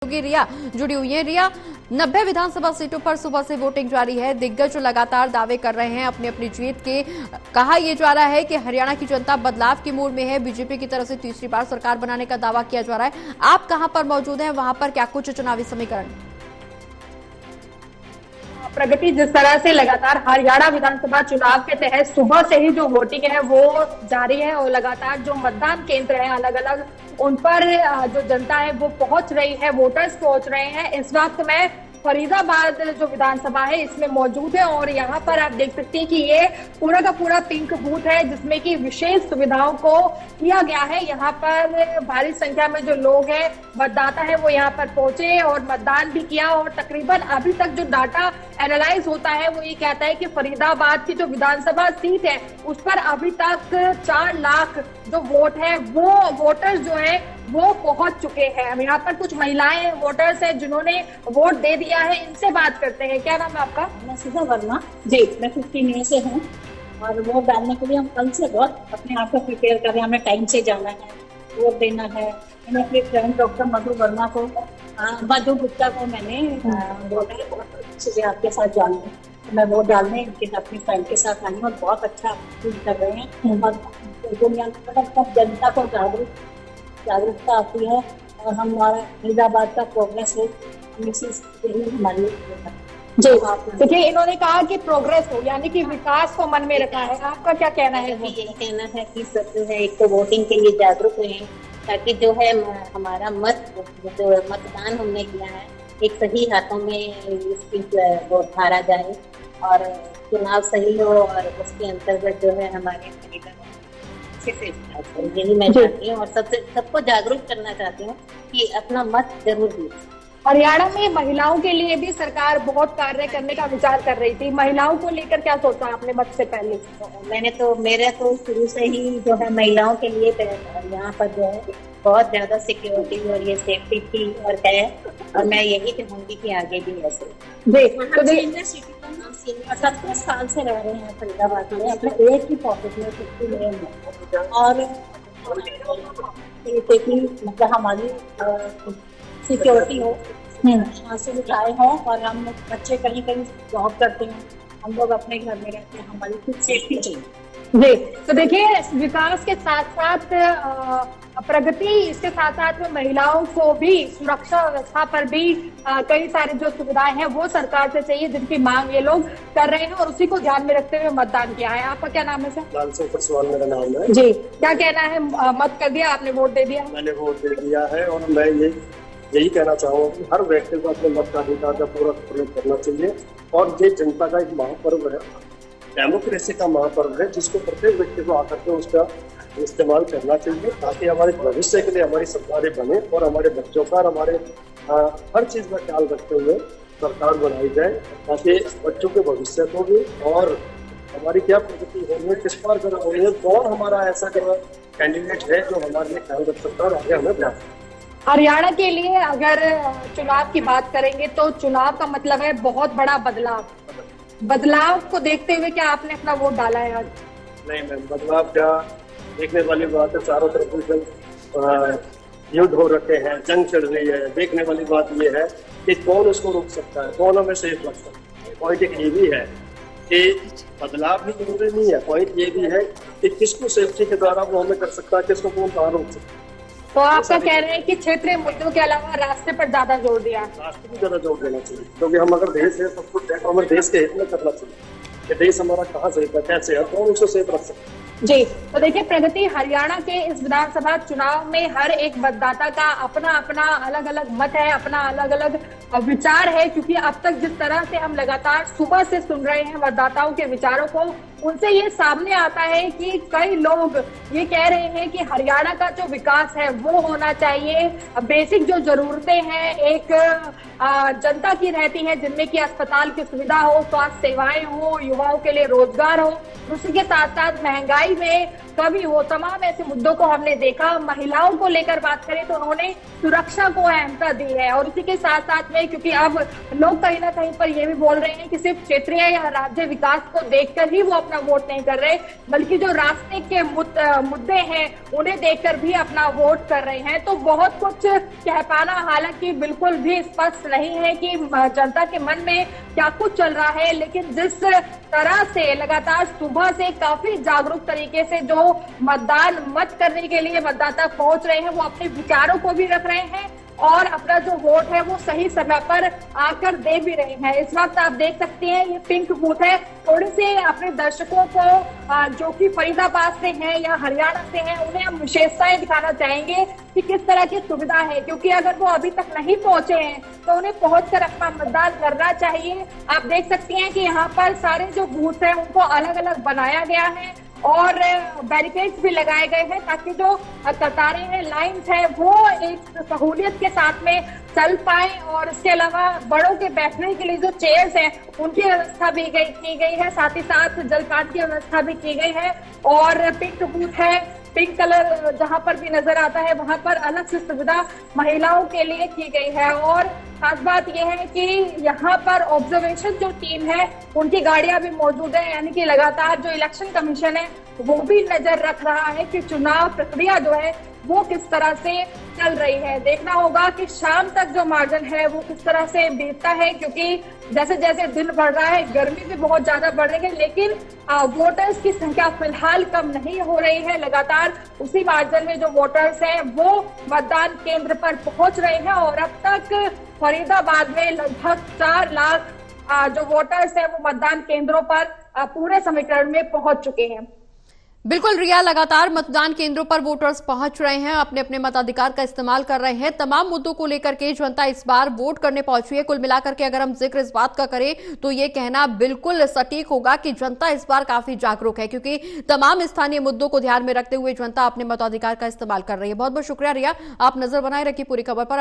रिया जुड़ी हुई है। रिया, 90 विधानसभा सीटों पर सुबह से वोटिंग जारी है। दिग्गज लगातार दावे कर रहे हैं अपनी अपनी जीत के। कहा यह जा रहा है कि हरियाणा की जनता बदलाव की मूड में है। बीजेपी की तरफ से तीसरी बार सरकार बनाने का दावा किया जा रहा है। आप कहां पर मौजूद हैं, वहां पर क्या कुछ चुनावी समीकरण? प्रगति जिस तरह से लगातार हरियाणा विधानसभा चुनाव के तहत सुबह से ही जो वोटिंग है वो जारी है और लगातार जो मतदान केंद्र है अलग अलग उन पर जो जनता है वो पहुंच रही है, वोटर्स पहुंच रहे हैं। इस वक्त मैं फरीदाबाद जो विधानसभा है इसमें मौजूद है और यहाँ पर आप देख सकते हैं कि ये पूरा का पूरा पिंक बूथ है जिसमें कि विशेष सुविधाओं को किया गया है। यहाँ पर भारी संख्या में जो लोग हैं, मतदाता है, वो यहाँ पर पहुंचे और मतदान भी किया। और तकरीबन अभी तक जो डाटा एनालाइज होता है वो ये कहता है कि फरीदाबाद की जो विधानसभा सीट है उस पर अभी तक 4 लाख जो वोट है वो वोटर्स जो है वो पहुंच चुके हैं। हम यहाँ पर कुछ महिलाएं वोटर्स हैं जिन्होंने वोट दे दिया है, इनसे बात करते हैं। क्या नाम है आपका? मैं सुधा वर्मा जी, मैं 15 से हूँ और वोट डालने के लिए हम कल से बहुत अपने आप को प्रिपेयर कर रहे हैं। हमें टाइम से जाना है, वोट देना है। मैंने अपने फ्रेंड डॉक्टर मधु वर्मा को, मधु गुप्ता को मैंने बोला है बहुत अच्छे से आपके साथ जाना है। मैं वोट डालने इनके अपने फ्रेंड के साथ आई हूँ और बहुत अच्छा फील कर रहे हैं। और दुनिया सब जनता को जागरूकता आती है और हमारा फरीदाबाद का प्रोग्रेस है हमारी। जी देखिए, इन्होंने कहा कि प्रोग्रेस हो यानी कि विकास को मन में रखा है। आपका क्या कहना है? यही कहना है कि सब जो है एक तो वोटिंग के लिए जागरूक हुए ताकि जो है हमारा जो मतदान हमने किया है एक सही हाथों में इसकी वो धारा जाए और चुनाव सही हो और उसके अंतर्गत जो है हमारे यही मैं चाहती हूँ और सबको जागरूक करना चाहती हूँ कि अपना मत जरूर दीजिए। हरियाणा में महिलाओं के लिए भी सरकार बहुत कार्य करने का विचार कर रही थी। महिलाओं को लेकर क्या सोचा आपने मत से पहले? मेरे तो शुरू से ही जो है महिलाओं के लिए यहाँ पर जो है बहुत ज्यादा सिक्योरिटी और ये सेफ्टी की और है और मैं यही चाहूंगी कि आगे भी ऐसे। तो 70 साल से रह रहे हैं फरीदाबाद में, अपने एक ही पॉकेट में 50 मिलियन और मतलब हमारी सिक्योरिटी हो, सुविधाएं हो और हम बच्चे कहीं कहीं जॉब करते हैं, हम लोग अपने घर में रहते हैं, हमारी कुछ सेफ्टी चाहिए। जी तो देखिए, विकास के साथ साथ प्रगति, इसके साथ साथ में महिलाओं को भी सुरक्षा व्यवस्था पर भी कई सारी जो सुविधाएं हैं वो सरकार से चाहिए जिनकी मांग ये लोग कर रहे हैं और उसी को ध्यान में रखते हुए मतदान किया है। आपका क्या नाम है सर? लाल सिंह परसवाल मेरा नाम है। जी, क्या कहना है? मत कर दिया आपने, वोट दे दिया? मैंने वोट दे दिया है और मैं यही कहना चाहूंगा कि हर व्यक्ति को अपने मत का अधिकार का पूरा प्रयोग करना चाहिए और ये जनता का एक महापर्व है, डेमोक्रेसी का महापर्व है जिसको प्रत्येक व्यक्ति को आकर के उसका इस्तेमाल करना चाहिए ताकि हमारे भविष्य के लिए हमारी सरकारें बने और हमारे बच्चों का और हमारे हर चीज का ख्याल रखते हुए सरकार बनाई जाए ताकि बच्चों के भविष्य को भी और हमारी क्या प्रगति होगी, किस पार कर होगी, कौन हमारा ऐसा कैंडिडेट है जो हमारे लिए ख्याल रख सकता है और आगे हमें बढ़ा। हरियाणा के लिए अगर चुनाव की बात करेंगे तो चुनाव का मतलब है बहुत बड़ा बदलाव को देखते हुए क्या आपने अपना वोट डाला है आज? नहीं मैम, बदलाव क्या देखने वाली बात है, चारों तरफ युद्ध हो रखे हैं, जंग चल रही है। देखने वाली बात ये है कि कौन उसको रोक सकता है, कौन हमें सेफ रख सकता है। पॉइंट एक ये भी है कि बदलाव भी जरूरी नहीं है, पॉइंट ये भी है कि किसको सेफ्टी के द्वारा वो हमें कर सकता है, किसको कौन कहाँ रोक सकता है। तो आपका कह रहे हैं कि क्षेत्रीय मुद्दों के अलावा रास्ते पर ज्यादा जोर दिया? रास्ते पर ज्यादा जोर देना चाहिए क्योंकि हम अगर देश है सब कुछ है तो हमें देश के हित में करना चाहिए कि देश हमारा कहाँ सेफ है, कैसे है, कौन उसको सेफ रख सकता है। जी तो देखिए, प्रगति हरियाणा के इस विधानसभा चुनाव में हर एक मतदाता का अपना अपना अलग अलग मत है, अपना अलग अलग विचार है क्योंकि अब तक जिस तरह से हम लगातार सुबह से सुन रहे हैं मतदाताओं के विचारों को, उनसे ये सामने आता है कि कई लोग ये कह रहे हैं कि हरियाणा का जो विकास है वो होना चाहिए। बेसिक जो जरूरतें हैं एक जनता की रहती है जिनमें कि अस्पताल की सुविधा हो, स्वास्थ्य सेवाएं हो, युवाओं के लिए रोजगार हो, उसी के साथ साथ महंगाई में कमी हो, तमाम ऐसे मुद्दों को हमने देखा। महिलाओं को लेकर बात करें तो उन्होंने सुरक्षा को अहमता दी है और इसी के साथ साथ में क्योंकि अब लोग कहीं ना कहीं पर ये भी बोल रहे हैं कि सिर्फ क्षेत्रीय या राज्य विकास को देखकर ही वो अपना वोट नहीं कर रहे, बल्कि जो रास्ते के मुद्दे हैं उन्हें देखकर भी अपना वोट कर रहे हैं। तो बहुत कुछ कह पाना हालांकि बिल्कुल भी स्पष्ट नहीं है कि जनता के मन में क्या कुछ चल रहा है, लेकिन जिस तरह से लगातार सुबह से काफी जागरूक तरीके से जो मतदान मत करने के लिए मतदाता पहुंच रहे हैं, वो अपने विचारों को भी रख रहे हैं और अपना जो वोट है वो सही समय पर आकर दे भी रहे हैं। इस वक्त आप देख सकते हैं ये पिंक बूथ है। थोड़े से अपने दर्शकों को जो कि फरीदाबाद से हैं या हरियाणा से हैं, उन्हें हम विशेषताएं दिखाना चाहेंगे कि किस तरह की सुविधा है, क्योंकि अगर वो अभी तक नहीं पहुंचे हैं तो उन्हें पहुंचकर अपना मतदान करना चाहिए। आप देख सकते हैं कि यहाँ पर सारे जो बूथ है उनको अलग अलग बनाया गया है और बैरिकेड्स भी लगाए गए हैं ताकि जो कतारें हैं, लाइन्स है, वो एक सहूलियत के साथ में चल पाए। और इसके अलावा बड़ों के बैठने के लिए जो चेयर्स हैं उनकी व्यवस्था भी की गई है, साथ ही साथ जलपान की व्यवस्था भी की गई है। और पिंक बूथ है, पिंक कलर जहां पर भी नजर आता है वहां पर अलग से सुविधा महिलाओं के लिए की गई है। और खास बात यह है कि यहाँ पर ऑब्जर्वेशन जो टीम है उनकी गाड़ियां भी मौजूद है, यानी कि लगातार जो इलेक्शन कमीशन है वो भी नजर रख रहा है कि चुनाव प्रक्रिया जो है वो किस तरह से चल रही है। देखना होगा कि शाम तक जो मार्जिन है वो किस तरह से बीतता है, क्योंकि जैसे जैसे दिन बढ़ रहा है गर्मी भी बहुत ज्यादा बढ़ रही है, लेकिन वोटर्स की संख्या फिलहाल कम नहीं हो रही है। लगातार उसी मार्जिन में जो वोटर्स हैं वो मतदान केंद्र पर पहुंच रहे हैं और अब तक फरीदाबाद में लगभग 4 लाख जो वोटर्स हैं वो मतदान केंद्रों पर पूरे समीकरण में पहुंच चुके हैं। बिल्कुल रिया, लगातार मतदान केंद्रों पर वोटर्स पहुंच रहे हैं, अपने अपने मताधिकार का इस्तेमाल कर रहे हैं। तमाम मुद्दों को लेकर के जनता इस बार वोट करने पहुंची है। कुल मिलाकर के अगर हम जिक्र इस बात का करें तो ये कहना बिल्कुल सटीक होगा कि जनता इस बार काफी जागरूक है, क्योंकि तमाम स्थानीय मुद्दों को ध्यान में रखते हुए जनता अपने मताधिकार का इस्तेमाल कर रही है। बहुत बहुत शुक्रिया रिया, आप नजर बनाए रखिए पूरी खबर पर।